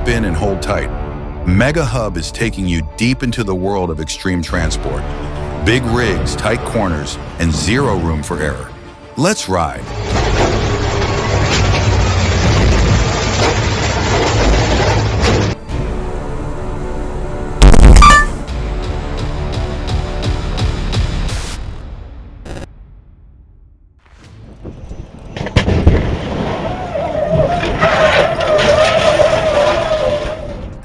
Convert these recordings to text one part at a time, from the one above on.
Strap in and hold tight. Mega Hub is taking you deep into the world of extreme transport. Big rigs, tight corners, and zero room for error. Let's ride.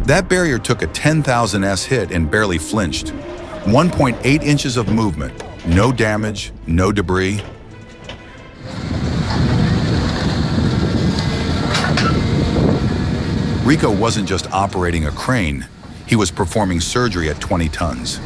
That barrier took a 10,000S hit and barely flinched. 1.8 inches of movement, no damage, no debris. Rico wasn't just operating a crane, he was performing surgery at 20 tons.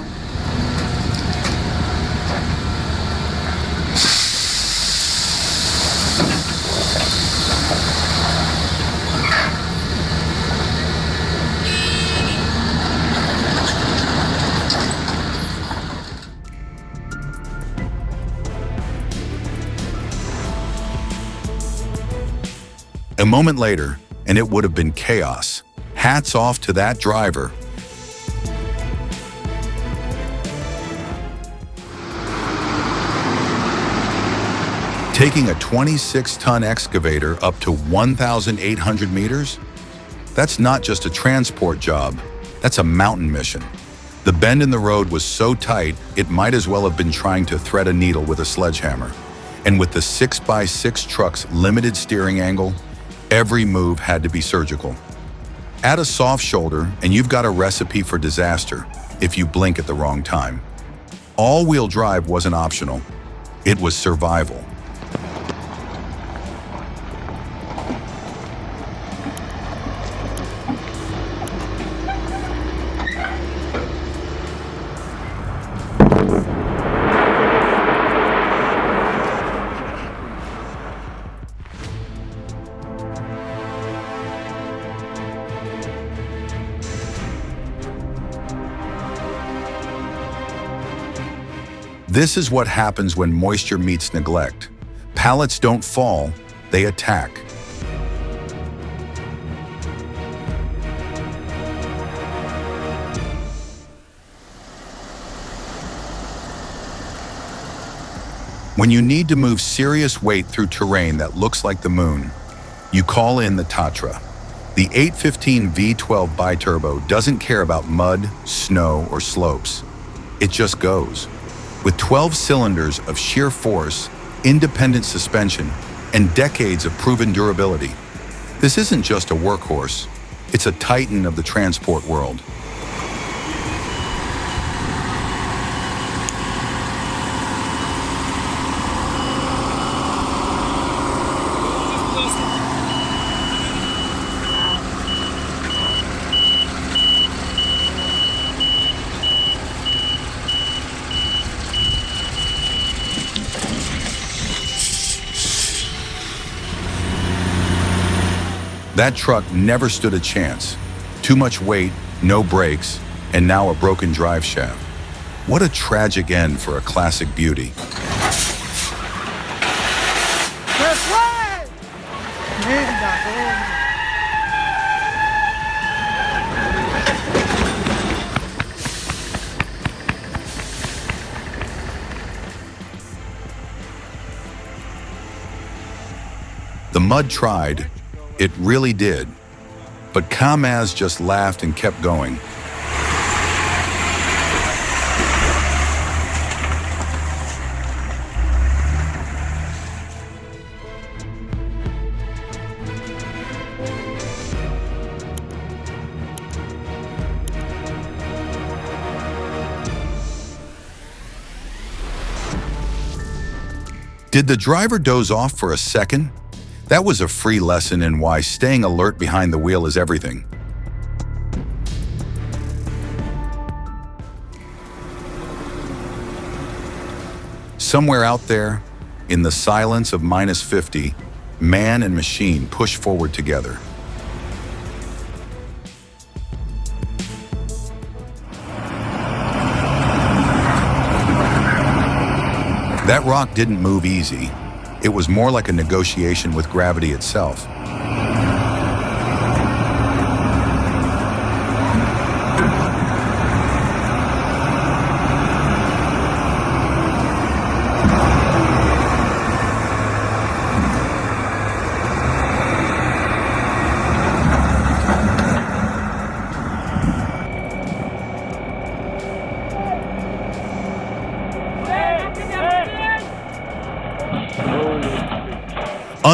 A moment later, and it would have been chaos. Hats off to that driver. Taking a 26-ton excavator up to 1,800 meters? That's not just a transport job, that's a mountain mission. The bend in the road was so tight, it might as well have been trying to thread a needle with a sledgehammer. And with the 6x6 truck's limited steering angle, every move had to be surgical. Add a soft shoulder and you've got a recipe for disaster if you blink at the wrong time. All-wheel drive wasn't optional. It was survival. This is what happens when moisture meets neglect. Pallets don't fall, they attack. When you need to move serious weight through terrain that looks like the moon, you call in the Tatra. The 815 V12 biturbo doesn't care about mud, snow, or slopes. It just goes. With 12 cylinders of sheer force, independent suspension, and decades of proven durability, this isn't just a workhorse, it's a titan of the transport world. That truck never stood a chance. Too much weight, no brakes, and now a broken drive shaft. What a tragic end for a classic beauty. The mud tried. It really did. But Kamaz just laughed and kept going. Did the driver doze off for a second? That was a free lesson in why staying alert behind the wheel is everything. Somewhere out there, in the silence of -50, man and machine push forward together. That rock didn't move easy. It was more like a negotiation with gravity itself.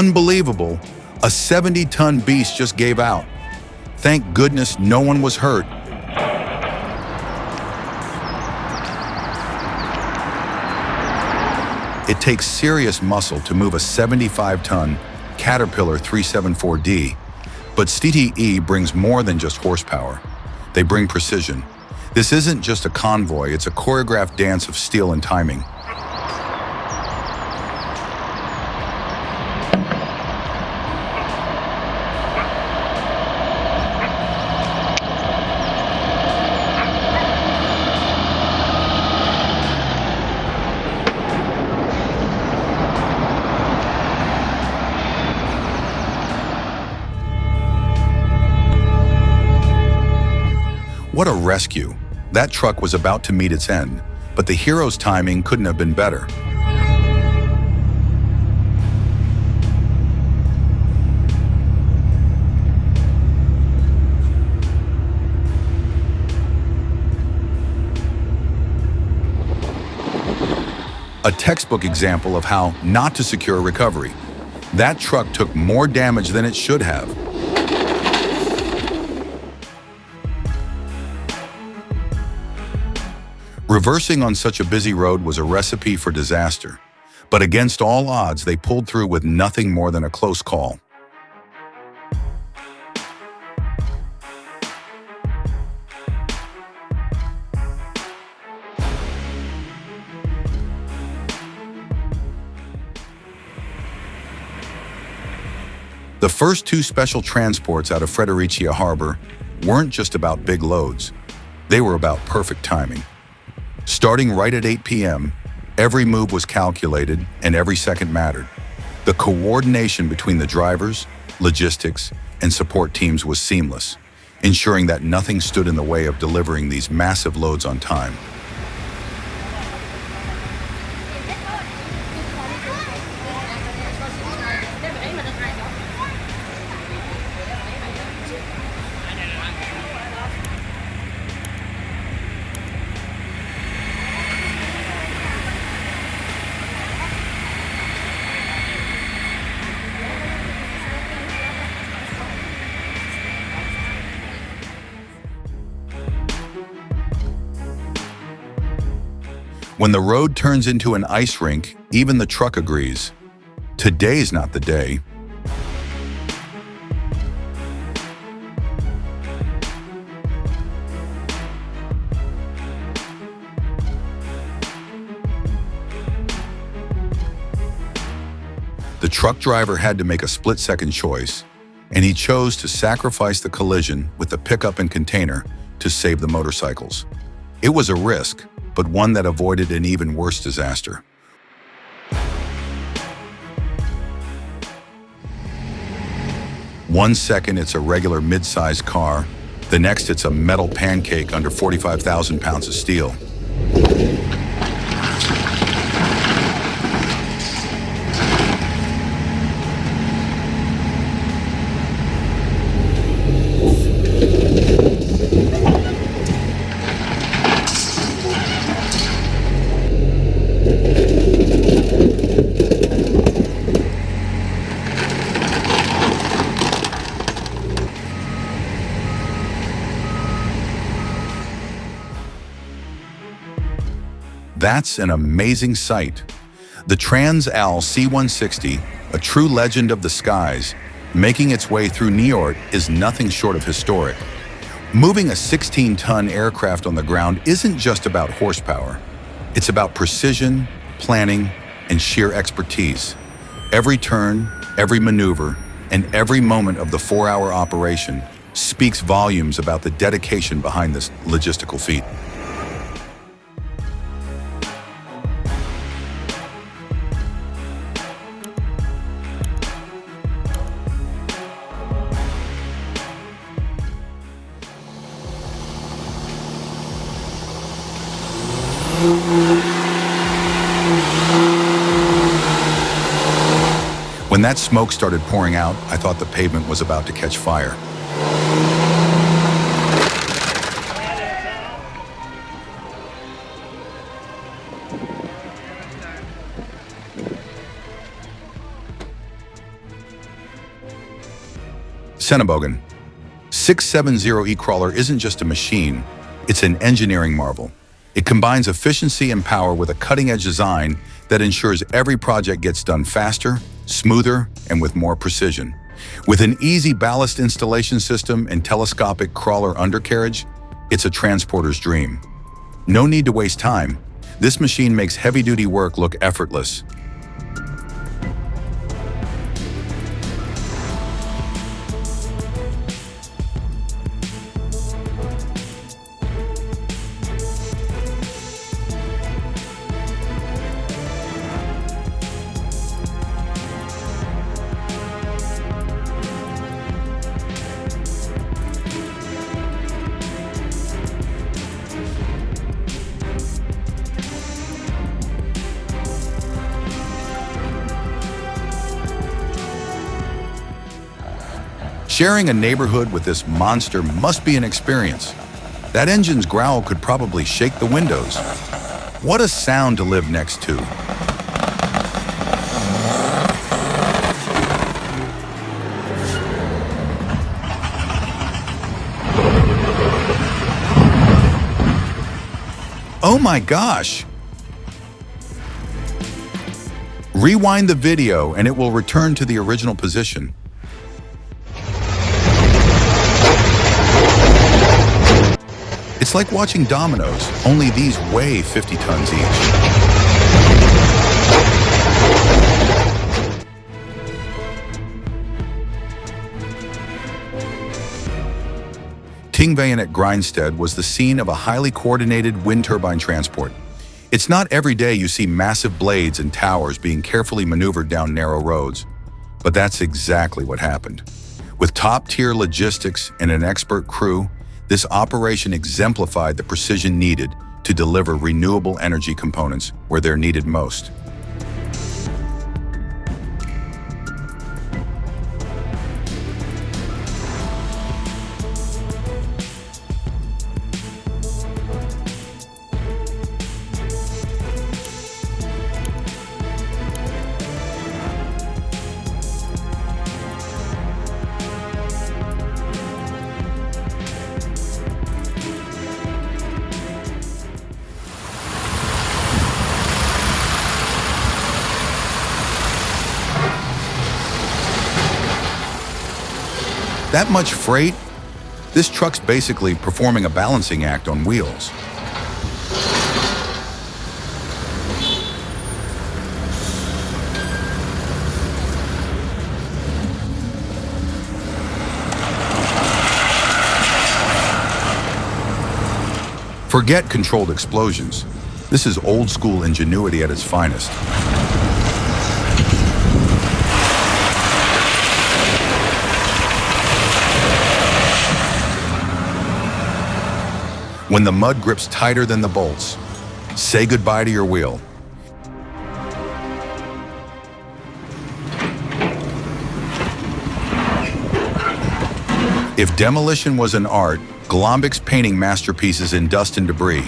Unbelievable, a 70-ton beast just gave out. Thank goodness no one was hurt. It takes serious muscle to move a 75-ton Caterpillar 374D, but CTE brings more than just horsepower. They bring precision. This isn't just a convoy, it's a choreographed dance of steel and timing. What a rescue! That truck was about to meet its end, but the hero's timing couldn't have been better. A textbook example of how not to secure recovery. That truck took more damage than it should have. Reversing on such a busy road was a recipe for disaster, but against all odds, they pulled through with nothing more than a close call. The first two special transports out of Fredericia Harbor weren't just about big loads. They were about perfect timing. Starting right at 8 p.m., every move was calculated and every second mattered. The coordination between the drivers, logistics, and support teams was seamless, ensuring that nothing stood in the way of delivering these massive loads on time. When the road turns into an ice rink, even the truck agrees. Today's not the day. The truck driver had to make a split-second choice, and he chose to sacrifice the collision with the pickup and container to save the motorcycles. It was a risk, but one that avoided an even worse disaster. One second it's a regular mid-sized car, the next it's a metal pancake under 45,000 pounds of steel. That's an amazing sight. The Trans-Al C-160, a true legend of the skies, making its way through New York is nothing short of historic. Moving a 16-ton aircraft on the ground isn't just about horsepower. It's about precision, planning, and sheer expertise. Every turn, every maneuver, and every moment of the 4-hour operation speaks volumes about the dedication behind this logistical feat. When that smoke started pouring out, I thought the pavement was about to catch fire. Senebogen. 670 E-Crawler isn't just a machine, it's an engineering marvel. It combines efficiency and power with a cutting-edge design that ensures every project gets done faster, smoother, and with more precision. With an easy ballast installation system and telescopic crawler undercarriage, it's a transporter's dream. No need to waste time. This machine makes heavy-duty work look effortless. Sharing a neighborhood with this monster must be an experience. That engine's growl could probably shake the windows. What a sound to live next to. Oh my gosh! Rewind the video and it will return to the original position. It's like watching dominoes, only these weigh 50 tons each. Tingveien at Grinstead was the scene of a highly coordinated wind turbine transport. It's not every day you see massive blades and towers being carefully maneuvered down narrow roads, but that's exactly what happened. With top-tier logistics and an expert crew, this operation exemplified the precision needed to deliver renewable energy components where they're needed most. That much freight? This truck's basically performing a balancing act on wheels. Forget controlled explosions. This is old-school ingenuity at its finest. When the mud grips tighter than the bolts, say goodbye to your wheel. If demolition was an art, Golombik's painting masterpieces in dust and debris.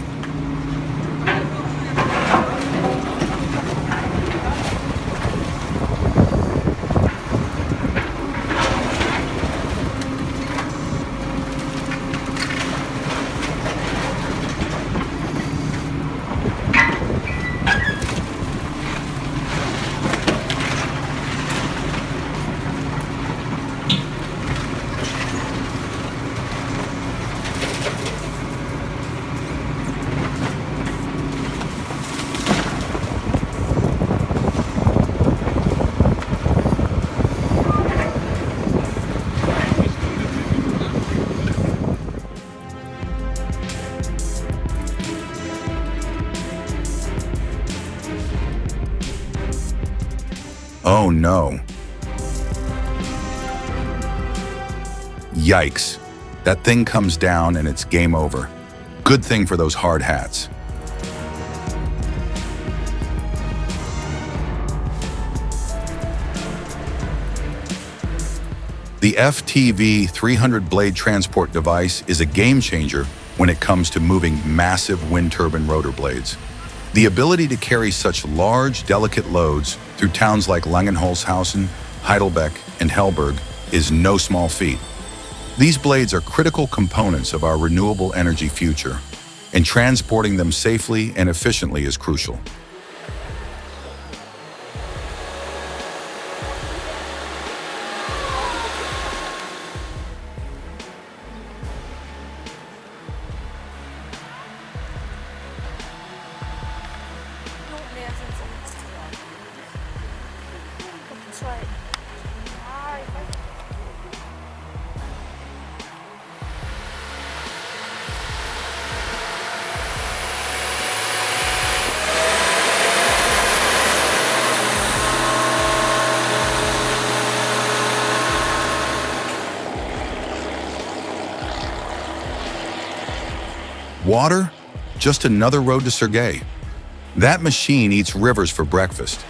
Oh no. Yikes. That thing comes down and it's game over. Good thing for those hard hats. The FTV 300 blade transport device is a game changer when it comes to moving massive wind turbine rotor blades. The ability to carry such large, delicate loads through towns like Langenholzhausen, Heidelberg, and Hellberg is no small feat. These blades are critical components of our renewable energy future, and transporting them safely and efficiently is crucial. Water? Just another road to Sergey. That machine eats rivers for breakfast.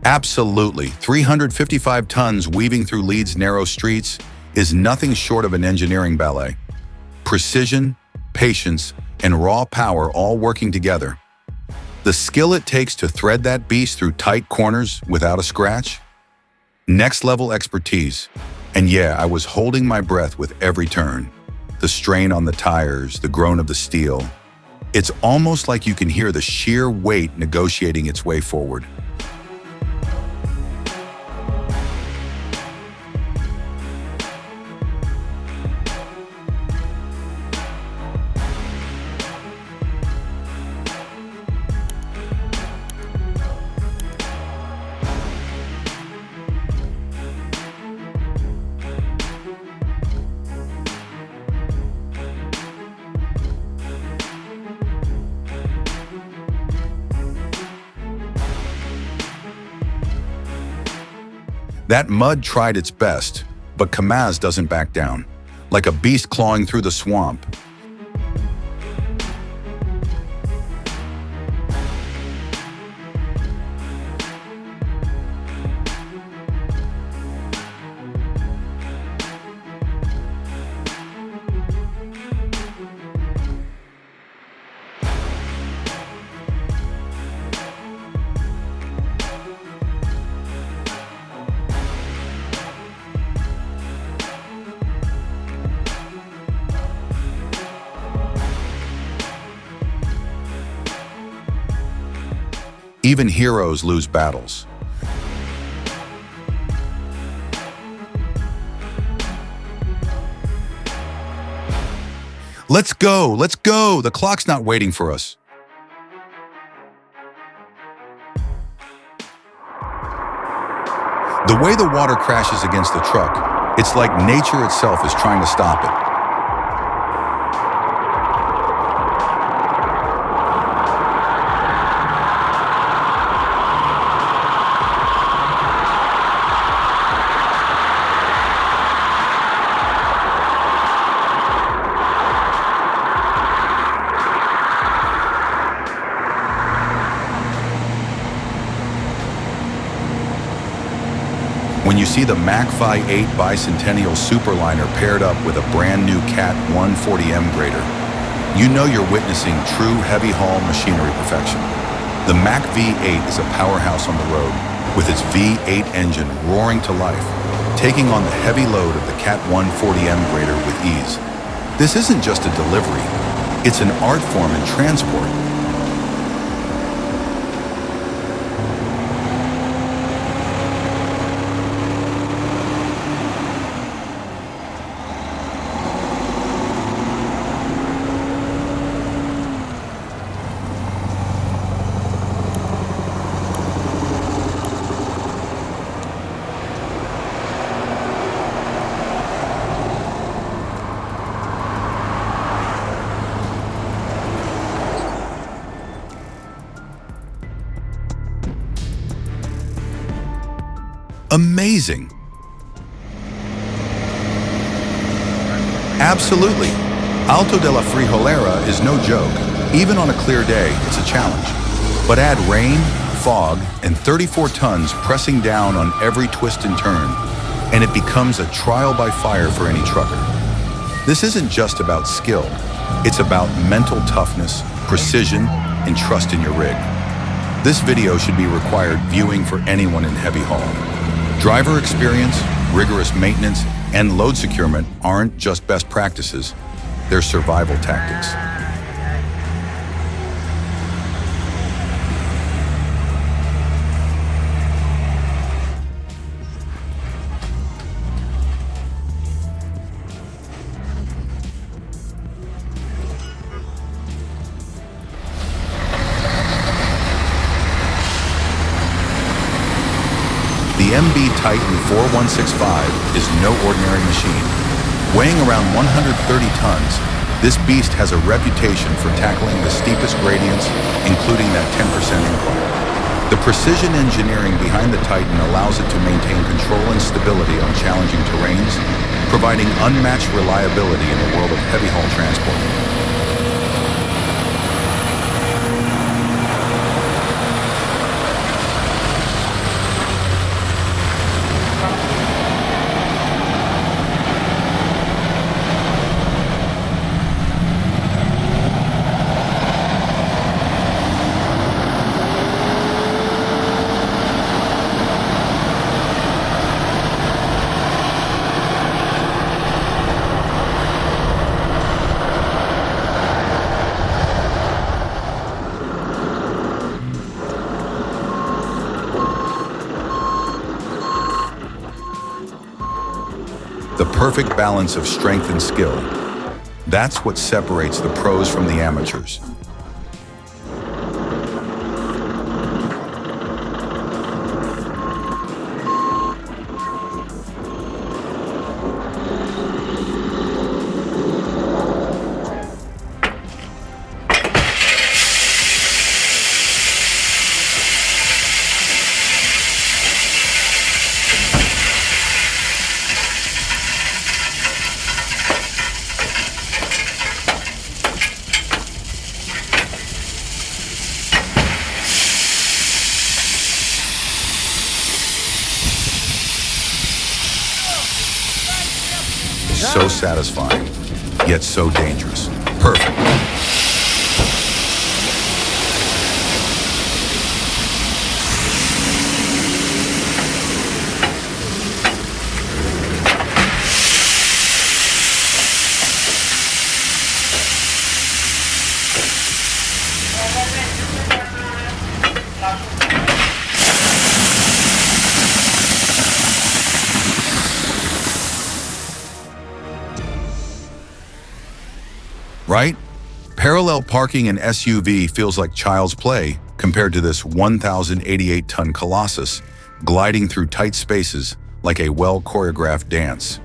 Absolutely, 355 tons weaving through Leeds' narrow streets is nothing short of an engineering ballet. Precision, patience, and raw power all working together. The skill it takes to thread that beast through tight corners without a scratch? Next-level expertise. And yeah, I was holding my breath with every turn. The strain on the tires, the groan of the steel. It's almost like you can hear the sheer weight negotiating its way forward. That mud tried its best, but Kamaz doesn't back down. Like a beast clawing through the swamp. Even heroes lose battles. Let's go, let's go! The clock's not waiting for us. The way the water crashes against the truck, it's like nature itself is trying to stop it. When you see the Mach-V 8 Bicentennial Superliner paired up with a brand new Cat 140M grader, you know you're witnessing true heavy haul machinery perfection. The Mach-V 8 is a powerhouse on the road, with its V8 engine roaring to life, taking on the heavy load of the Cat 140M grader with ease. This isn't just a delivery, it's an art form in transport. Amazing! Absolutely! Alto de la Frijolera is no joke. Even on a clear day, it's a challenge. But add rain, fog, and 34 tons pressing down on every twist and turn, and it becomes a trial by fire for any trucker. This isn't just about skill. It's about mental toughness, precision, and trust in your rig. This video should be required viewing for anyone in heavy haul. Driver experience, rigorous maintenance, and load securement aren't just best practices, they're survival tactics. The MB Titan 4165 is no ordinary machine. Weighing around 130 tons, this beast has a reputation for tackling the steepest gradients, including that 10% incline. The precision engineering behind the Titan allows it to maintain control and stability on challenging terrains, providing unmatched reliability in the world of heavy haul transport. The perfect balance of strength and skill. That's what separates the pros from the amateurs. So satisfying, yet so dangerous. Perfect. Right? Parallel parking an SUV feels like child's play compared to this 1,088-ton colossus gliding through tight spaces like a well-choreographed dance.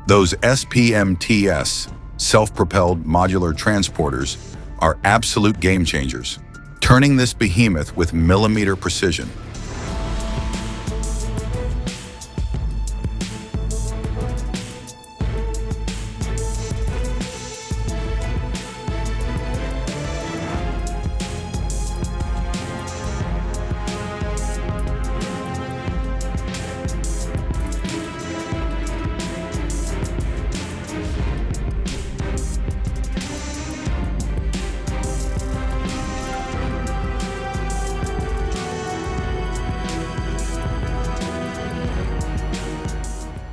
Those SPMTS, self-propelled modular transporters, are absolute game changers, turning this behemoth with millimeter precision.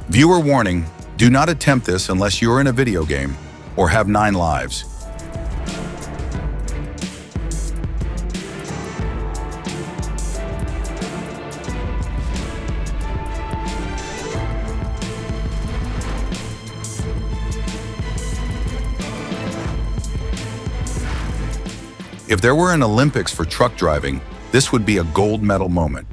Viewer warning, do not attempt this unless you're in a video game or have 9 lives. If there were an Olympics for truck driving, this would be a gold medal moment.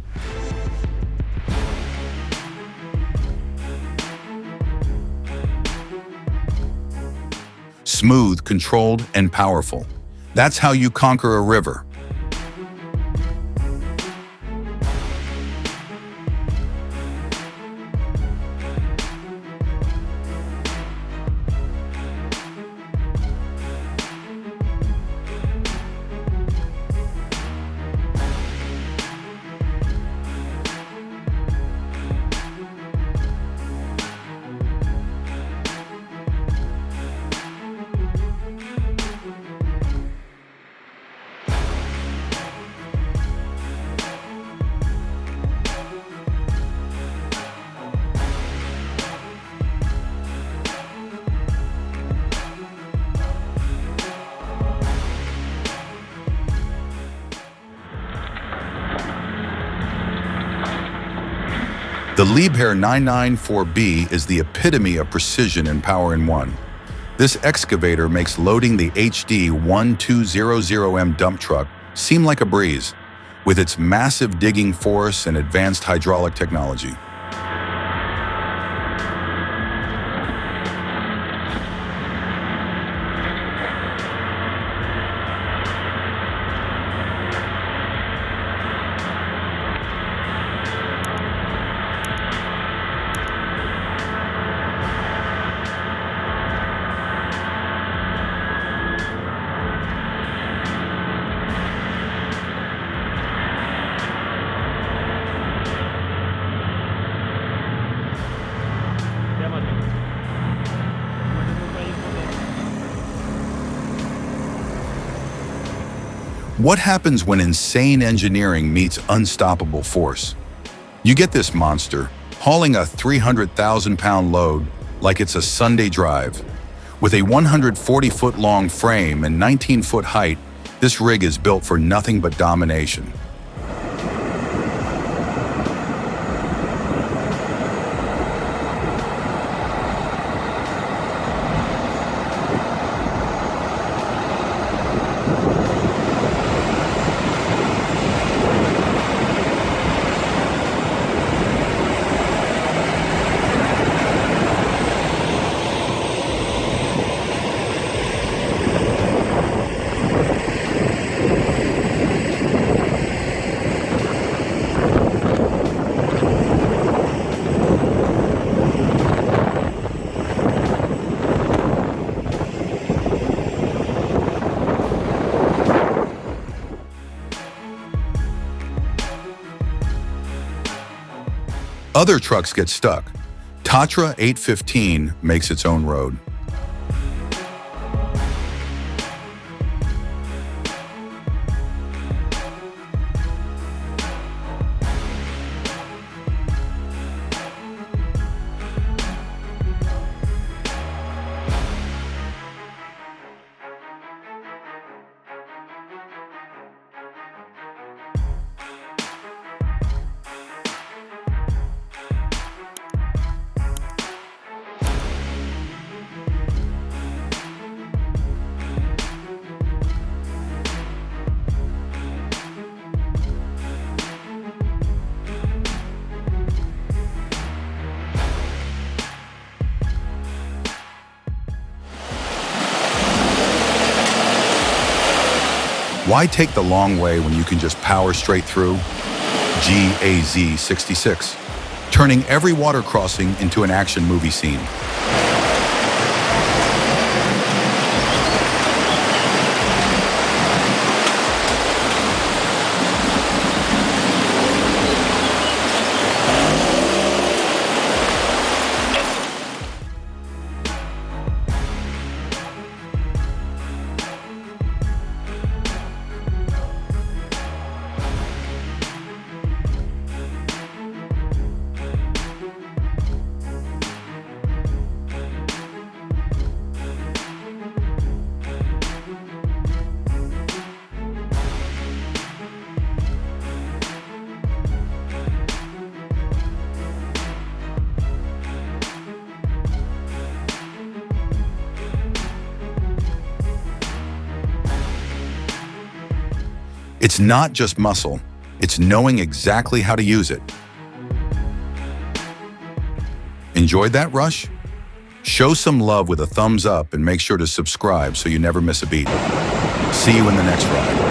Smooth, controlled, and powerful. That's how you conquer a river. The Liebherr 994B is the epitome of precision and power in one. This excavator makes loading the HD 1200M dump truck seem like a breeze, with its massive digging force and advanced hydraulic technology. What happens when insane engineering meets unstoppable force? You get this monster hauling a 300,000-pound load like it's a Sunday drive. With a 140-foot-long frame and 19-foot height, this rig is built for nothing but domination. Other trucks get stuck. Tatra 815 makes its own road. Why take the long way when you can just power straight through? GAZ 66, turning every water crossing into an action movie scene. It's not just muscle, it's knowing exactly how to use it. Enjoyed that rush? Show some love with a thumbs up and make sure to subscribe so you never miss a beat. See you in the next ride.